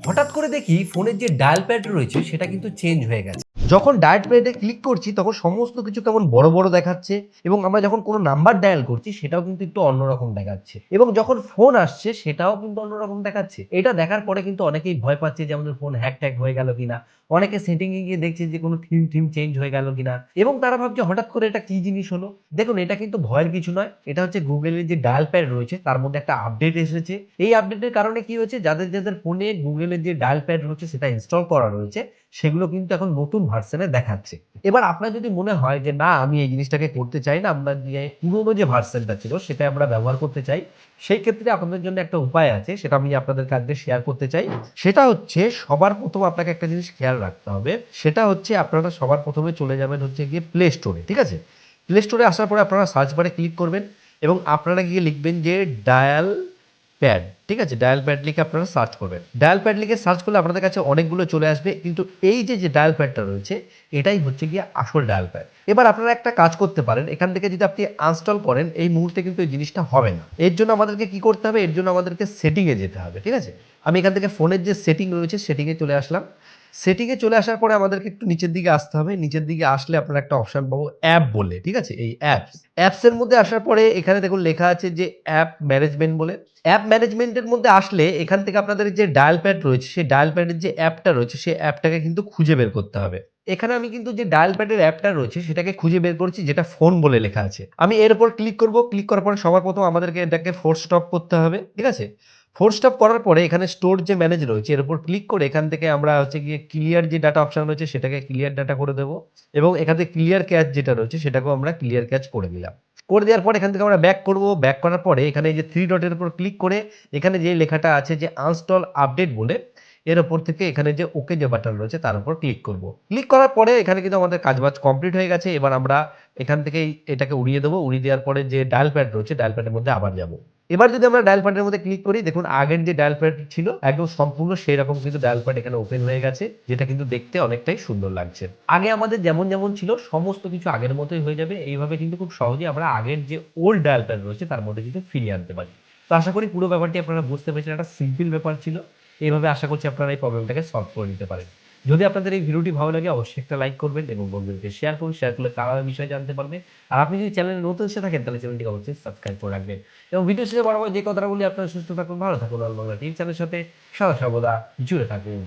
হঠাৎ করে দেখি ফোনের যে ডায়াল প্যাড রয়েছে সেটা কিন্তু চেঞ্জ হয়ে গেছে। যখন ডায়াল প্যাডে ক্লিক করছি তখন সমস্ত কিছু কেমন বড় বড় দেখাচ্ছে এবং আমরা যখন কোনো নাম্বার ডায়াল করছি সেটাও কিন্তু একটু অন্যরকম দেখাচ্ছে এবং যখন ফোন আসছে সেটাও কিন্তু অন্যরকম দেখাচ্ছে। এটা দেখার পরে কিন্তু অনেকেই ভয় পাচ্ছে যে আমাদের ফোন হ্যাক ট্যাক হয়ে গেল কিনা। অনেকে সেটিং এ গিয়ে দেখছে যে কোনো থিম চেঞ্জ হয়ে গেল কিনা এবং তারা ভাবছে হঠাৎ করে এটা কি জিনিস হলো। দেখুন, এটা কিন্তু ভয়ের কিছু নয়। এটা হচ্ছে গুগলের যে ডায়াল প্যাড রয়েছে তার মধ্যে একটা আপডেট এসেছে। এই আপডেটের কারণে কি হয়েছে, যাদের ফোনে গুগলের যে ডায়াল প্যাড রয়েছে সেটা ইনস্টল করা রয়েছে সেগুলো কিন্তু এখন নতুন ভার্সনে দেখাচ্ছে। এবার আপনার যদি মনে হয় যে না, আমি এই জিনিসটাকে করতে চাই না, আমরা যে পুরোনো যে ভার্সনটা ছিল সেটা আমরা ব্যবহার করতে চাই, সেই ক্ষেত্রে আপনাদের জন্য একটা উপায় আছে, সেটা আমি আপনাদের কাছে শেয়ার করতে চাই। সেটা হচ্ছে সবার প্রথম আপনাকে একটা জিনিস খেয়াল রাখতে হবে। সেটা হচ্ছে আপনারা সবার প্রথমে চলে যাবেন হচ্ছে গিয়ে প্লে স্টোরে। ঠিক আছে? প্লে স্টোরে আসার পরে আপনারা সার্চ বারে ক্লিক করবেন এবং আপনারা গিয়ে লিখবেন যে ডায়াল প্যাড। ঠিক আছে? ডায়াল প্যাড লিখে আপনারা সার্চ করবেন। ডায়াল প্যাড লিখে সার্চ করলে আপনাদের কাছে অনেকগুলো চলে আসবে, কিন্তু এই যে ডায়াল প্যাডটা রয়েছে এটাই হচ্ছে গিয়ে আসল ডায়াল প্যাড। এবার আপনারা একটা কাজ করতে পারেন, এখান থেকে যদি আপনি আনস্টল করেন এই মুহূর্তে কিন্তু এই জিনিসটা হবে না। এর জন্য আমাদেরকে কি করতে হবে? এর জন্য আমাদেরকে সেটিংয়ে যেতে হবে। ঠিক আছে? আমি এখান থেকে ফোনের যে সেটিং রয়েছে সেটিংয়ে চলে আসলাম। সেটিংয়ে চলে আসার পরে আমাদেরকে একটু নিচের দিকে আসতে হবে। নিচের দিকে আসলে আপনারা একটা অপশন পাবো অ্যাপ বলে। ঠিক আছে? এই অ্যাপস। অ্যাপস এর মধ্যে আসার পরে এখানে দেখুন লেখা আছে যে অ্যাপ ম্যানেজমেন্ট বলে। অ্যাপ ম্যানেজমেন্টের মধ্যে আসলে এখান থেকে আপনাদের যে ডায়াল প্যাড রয়েছে সেই ডায়াল প্যাডের যে অ্যাপটা রয়েছে সেই অ্যাপটাকে কিন্তু খুঁজে বের করতে হবে। এখানে আমি কিন্তু যে ডায়াল প্যাডের অ্যাপটা রয়েছে সেটাকে খুঁজে বের করছি, যেটা ফোন বলে লেখা আছে। আমি এর উপর ক্লিক করব। ক্লিক করার পরে সবার প্রথম আমাদেরকে এটাকে ফোর্স স্টপ করতে হবে। ঠিক আছে? ফোর্স স্টপ করার পরে এখানে স্টোর যে ম্যানেজ রয়েছে এর উপর ক্লিক করে এখান থেকে আমরা হচ্ছে গিয়ে ক্লিয়ার যে ডাটা অপশন রয়েছে সেটাকে ক্লিয়ার ডাটা করে দেবো এবং এখান থেকে ক্লিয়ার ক্যাচ যেটা রয়েছে সেটাকেও আমরা ক্লিয়ার ক্যাচ করে দিলাম। করে দেওয়ার পর এখান থেকে আমরা ব্যাক করব। ব্যাক করার পরে এখানে এই যে 3 ডটের উপর ক্লিক করে এখানে যে লেখাটা আছে যে আনস্টল আপডেট বলে, এর উপর থেকে এখানে যে ওকে যে বাটন রয়েছে তার উপর ক্লিক করব। ক্লিক করার পরে এখানে কিন্তু আমাদের কাজবাজ কমপ্লিট হয়ে গেছে। এবার আমরা এখান থেকেই এটাকে উড়িয়ে দেবো। উড়িয়ে দেওয়ার পরে যে ডায়াল প্যাড রয়েছে ডায়াল প্যাডের মধ্যে আবার যাব। এবার যদি আমরা ডায়াল প্যাডের মধ্যে ক্লিক করি, দেখুন আগের যে ডায়াল প্যাড ছিল একদম সম্পূর্ণ সেই রকম কিন্তু ডায়াল প্যাড এখানে ওপেন হয়ে গেছে, যেটা কিন্তু দেখতে অনেকটাই সুন্দর লাগছে। আগে আমাদের যেমন ছিল সমস্ত কিছু আগের মতোই হয়ে যাবে। এইভাবে কিন্তু খুব সহজেই আমরা আগের যে ওল্ড ডায়াল প্যাড রয়েছে তার মধ্যে কিন্তু ফিরিয়ে আনতে পারি। তো আশা করি পুরো ব্যাপারটি আপনারা বুঝতে পেরেছেন। একটা সিম্পল ব্যাপার ছিল। এইভাবে আশা করছি আপনারা এই প্রবলেমটাকে সলভ করে নিতে পারেন। যদি আপনাদের এই ভিডিওটি ভালো লাগে অবশ্যই একটা লাইক করবেন এবং বন্ধুদেরকে শেয়ার করুন। শেয়ার করলে তারা এই বিষয়ে জানতে পারবে। আর আপনি যদি চ্যানেলে নতুন এসে থাকেন তাহলে চ্যানেলটিকে অবশ্যই সাবস্ক্রাইব করে রাখবেন। এবং ভিডিও শেষে বরাবর যে কথাটা বলি, আপনারা সুস্থ থাকুন, ভালো থাকুন। অল বাংলা টিভি চ্যানেলের সাথে সদা সর্বদা জুড়ে থাকুন।